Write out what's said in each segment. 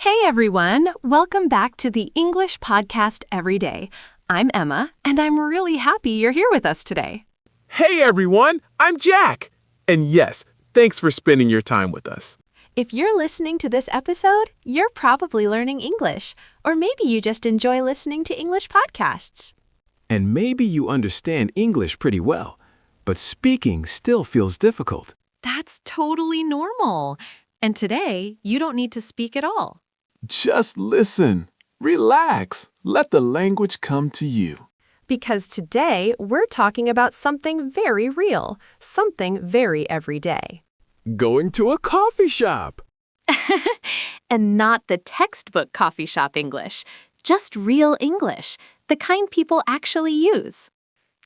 Hey everyone, welcome back to the English Podcast Every Day. I'm Emma, and I'm really happy you're here with us today. Hey everyone, I'm Jack. And yes, thanks for spending your time with us. If you're listening to this episode, you're probably learning English, or maybe you just enjoy listening to English podcasts. And maybe you understand English pretty well, but speaking still feels difficult. That's totally normal. And today, you don't need to speak at all. Just listen, relax, let the language come to you. Because today, we're talking about something very real, something very everyday. Going to a coffee shop. And not the textbook coffee shop English, just real English, the kind people actually use.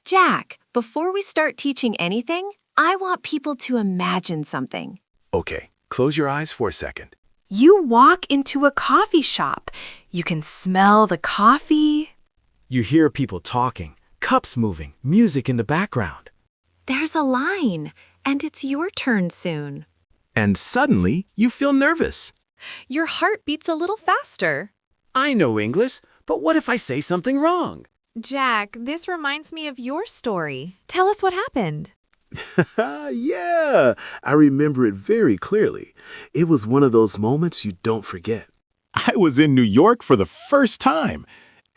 Jack, before we start teaching anything, I want people to imagine something. Okay, close your eyes for a second. You walk into a coffee shop. You can smell the coffee. You hear people talking, cups moving, music in the background. There's a line, and it's your turn soon. And suddenly, you feel nervous. Your heart beats a little faster. I know English, but what if I say something wrong? Jack, this reminds me of your story. Tell us what happened. Yeah, I remember it very clearly. It was one of those moments you don't forget. I was in New York for the first time.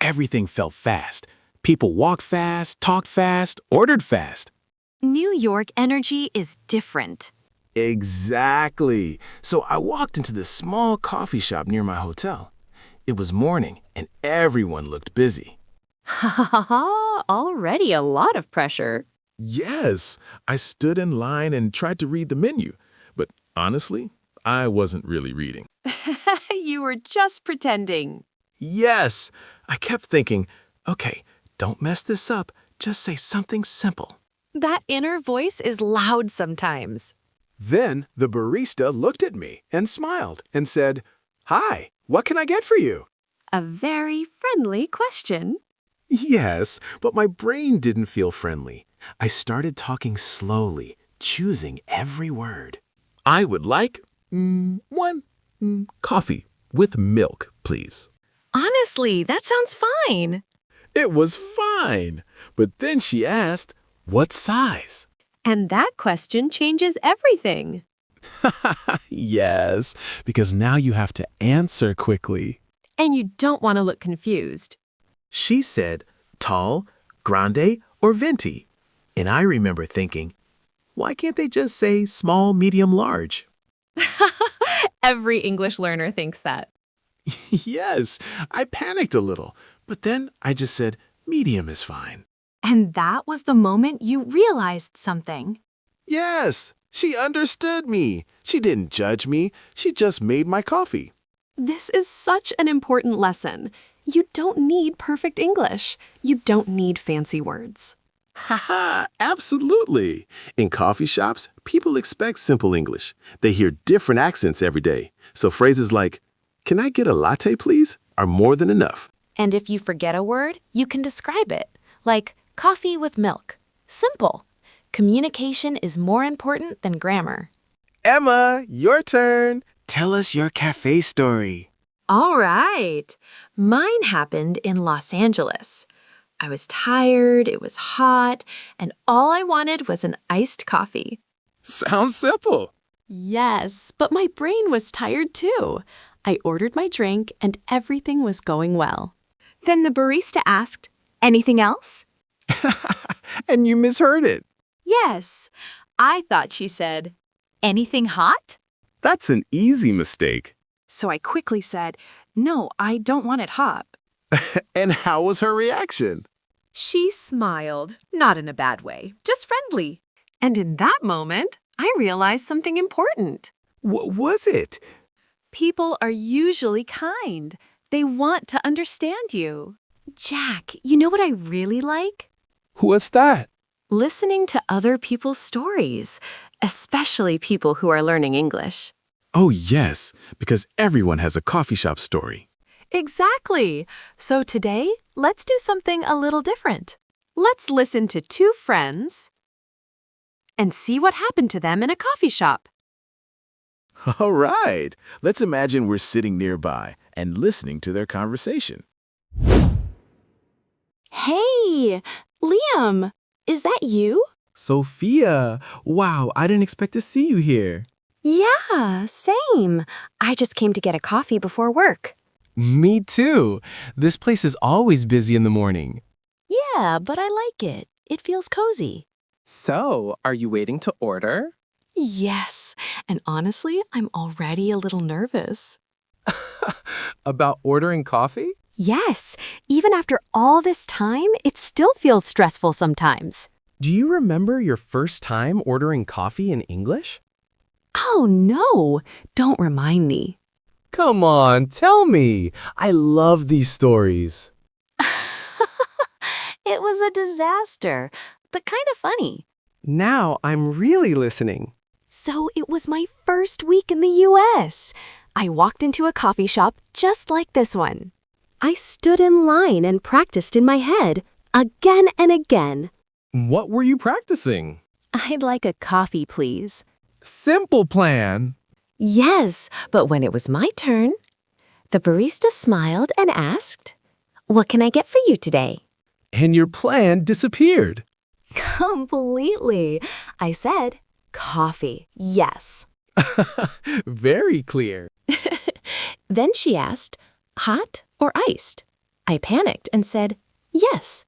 Everything felt fast. People walked fast, talked fast, ordered fast. New York energy is different. Exactly. So I walked into this small coffee shop near my hotel. It was morning, and everyone looked busy. Ha ha ha, already a lot of pressure. Yes, I stood in line and tried to read the menu. But honestly, I wasn't really reading. You were just pretending. Yes, I kept thinking, okay, don't mess this up. Just say something simple. That inner voice is loud sometimes. Then the barista looked at me and smiled and said, "Hi, what can I get for you?" A very friendly question. Yes, but my brain didn't feel friendly. I started talking slowly, choosing every word. I would like one coffee with milk, please. Honestly, that sounds fine. It was fine. But then she asked, what size? And that question changes everything. Yes, because now you have to answer quickly. And you don't want to look confused. She said, tall, grande, or venti. And I remember thinking, why can't they just say small, medium, large? Every English learner thinks that. Yes, I panicked a little, but then I just said, medium is fine. And that was the moment you realized something. Yes, she understood me. She didn't judge me. She just made my coffee. This is such an important lesson. You don't need perfect English. You don't need fancy words. Haha, absolutely. In coffee shops, people expect simple English. They hear different accents every day. So phrases like, "Can I get a latte, please?" are more than enough. And if you forget a word, you can describe it, like coffee with milk. Simple. Communication is more important than grammar. Emma, your turn. Tell us your café story. All right. Mine happened in Los Angeles. I was tired, it was hot, and all I wanted was an iced coffee. Sounds simple. Yes, but my brain was tired too. I ordered my drink and everything was going well. Then the barista asked, "Anything else?" And you misheard it. Yes. I thought she said, "Anything hot?" That's an easy mistake. So I quickly said, "No, I don't want it hot." And how was her reaction? She smiled, not in a bad way, just friendly. And in that moment, I realized something important. What was it? People are usually kind. They want to understand you. Jack, you know what I really like? What's that? Listening to other people's stories, especially people who are learning English. Oh, yes, because everyone has a coffee shop story. Exactly. So today, let's do something a little different. Let's listen to two friends and see what happened to them in a coffee shop. All right, let's imagine we're sitting nearby and listening to their conversation. Hey, Liam, is that you? Sophia, wow, I didn't expect to see you here. Yeah, same. I just came to get a coffee before work. Me too. This place is always busy in the morning. Yeah, but I like it. It feels cozy. So, are you waiting to order? Yes, and honestly, I'm already a little nervous. About ordering coffee? Yes, even after all this time, it still feels stressful sometimes. Do you remember your first time ordering coffee in English? Oh no, don't remind me. Come on, tell me. I love these stories. It was a disaster, but kind of funny. Now I'm really listening. So it was my first week in the US. I walked into a coffee shop just like this one. I stood in line and practiced in my head again and again. What were you practicing? I'd like a coffee, please. Simple plan. Yes, but when it was my turn, the barista smiled and asked, "What can I get for you today?" And your plan disappeared. Completely. I said, "Coffee, yes." Very clear. Then she asked, "Hot or iced?" I panicked and said, "Yes."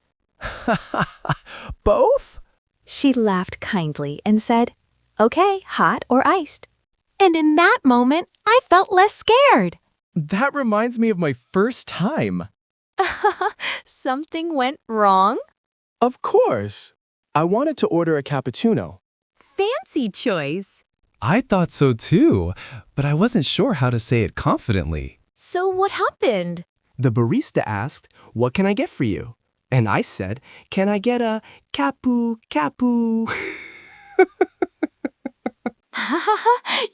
Both? She laughed kindly and said, "Okay, hot or iced?" And in that moment, I felt less scared. That reminds me of my first time. Something went wrong? Of course. I wanted to order a cappuccino. Fancy choice. I thought so too, but I wasn't sure how to say it confidently. So what happened? The barista asked, "What can I get for you?" And I said, "Can I get a capu?"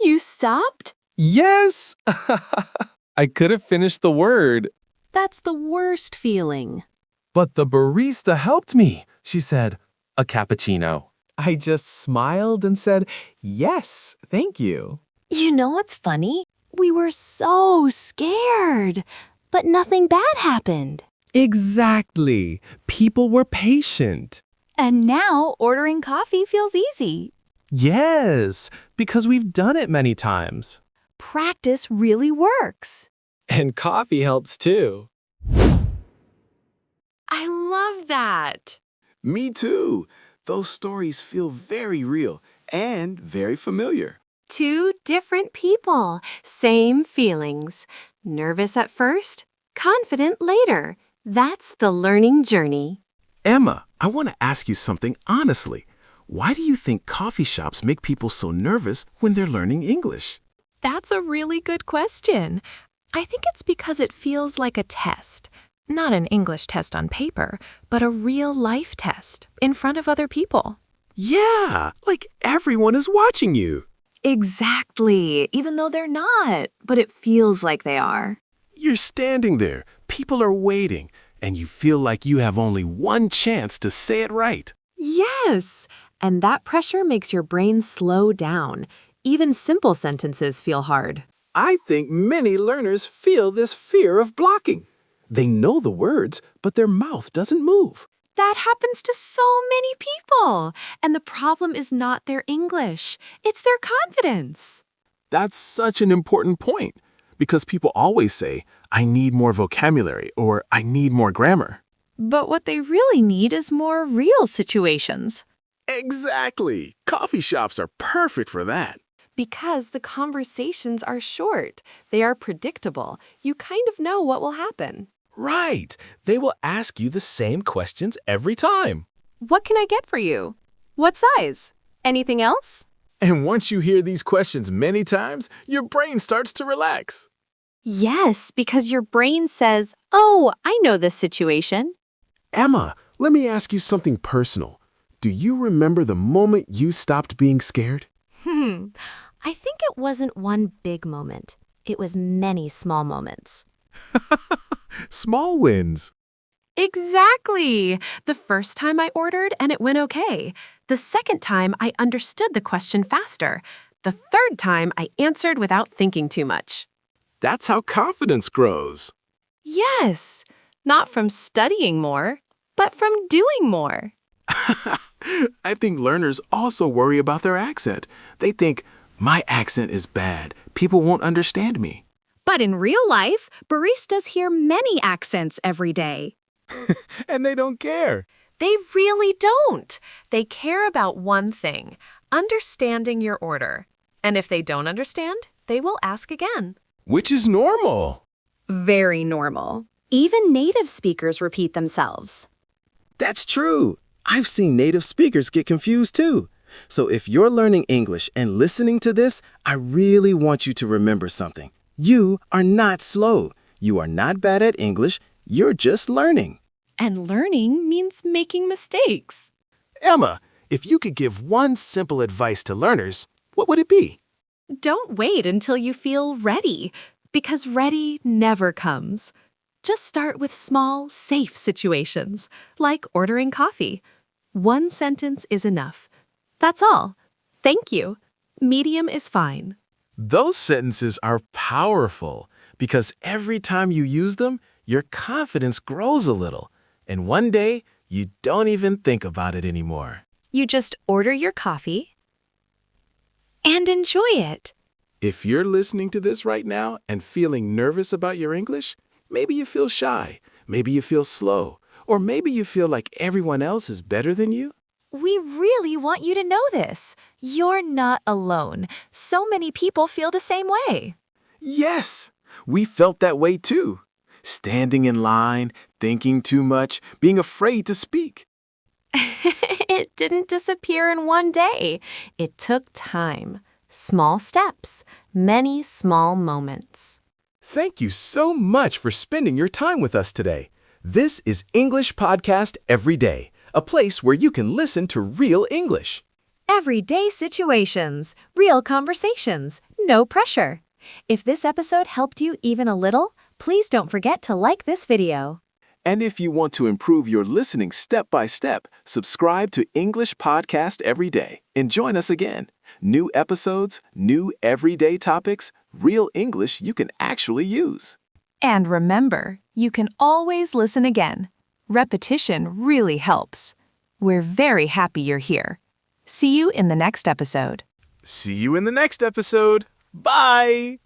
You stopped? Yes! I could have finished the word. That's the worst feeling. But the barista helped me. She said, "A cappuccino." I just smiled and said, "Yes, thank you." You know what's funny? We were so scared, but nothing bad happened. Exactly. People were patient. And now ordering coffee feels easy. Yes, because we've done it many times. Practice really works. And coffee helps too. I love that. Me too. Those stories feel very real and very familiar. Two different people, same feelings. Nervous at first, confident later. That's the learning journey. Emma, I want to ask you something honestly. Why do you think coffee shops make people so nervous when they're learning English? That's a really good question. I think it's because it feels like a test. Not an English test on paper, but a real life test in front of other people. Yeah, like everyone is watching you. Exactly, even though they're not, but it feels like they are. You're standing there, people are waiting, and you feel like you have only one chance to say it right. Yes, and that pressure makes your brain slow down. Even simple sentences feel hard. I think many learners feel this fear of blocking. They know the words, but their mouth doesn't move. That happens to so many people. And the problem is not their English, it's their confidence. That's such an important point, because people always say, I need more vocabulary or I need more grammar. But what they really need is more real situations. Exactly. Coffee shops are perfect for that. Because the conversations are short, they are predictable. You kind of know what will happen. Right. They will ask you the same questions every time. What can I get for you? What size? Anything else? And once you hear these questions many times, your brain starts to relax. Yes, because your brain says, "Oh, I know this situation." Emma, let me ask you something personal. Do you remember the moment you stopped being scared? I think it wasn't one big moment. It was many small moments. Small wins. Exactly. The first time I ordered and it went okay. The second time I understood the question faster. The third time, I answered without thinking too much. That's how confidence grows. Yes, not from studying more, but from doing more. I think learners also worry about their accent. They think, my accent is bad. People won't understand me. But in real life, baristas hear many accents every day. And they don't care. They really don't. They care about one thing, understanding your order. And if they don't understand, they will ask again. Which is normal. Very normal. Even native speakers repeat themselves. That's true. I've seen native speakers get confused too. So if you're learning English and listening to this, I really want you to remember something. You are not slow. You are not bad at English. You're just learning. And learning means making mistakes. Emma, if you could give one simple advice to learners, what would it be? Don't wait until you feel ready, because ready never comes. Just start with small, safe situations, like ordering coffee. One sentence is enough. That's all. Thank you. Medium is fine. Those sentences are powerful because every time you use them, your confidence grows a little. And one day, you don't even think about it anymore. You just order your coffee and enjoy it. If you're listening to this right now and feeling nervous about your English, maybe you feel shy, maybe you feel slow, or maybe you feel like everyone else is better than you. We really want you to know this. You're not alone. So many people feel the same way. Yes, we felt that way too. Standing in line, thinking too much, being afraid to speak. It didn't disappear in one day. It took time, small steps, many small moments. Thank you so much for spending your time with us today. This is English Podcast Every Day, a place where you can listen to real English. Everyday situations, real conversations, no pressure. If this episode helped you even a little, please don't forget to like this video. And if you want to improve your listening step by step, subscribe to English Podcast Every Day and join us again. New episodes, new everyday topics, real English you can actually use. And remember, you can always listen again. Repetition really helps. We're very happy you're here. See you in the next episode. See you in the next episode. Bye!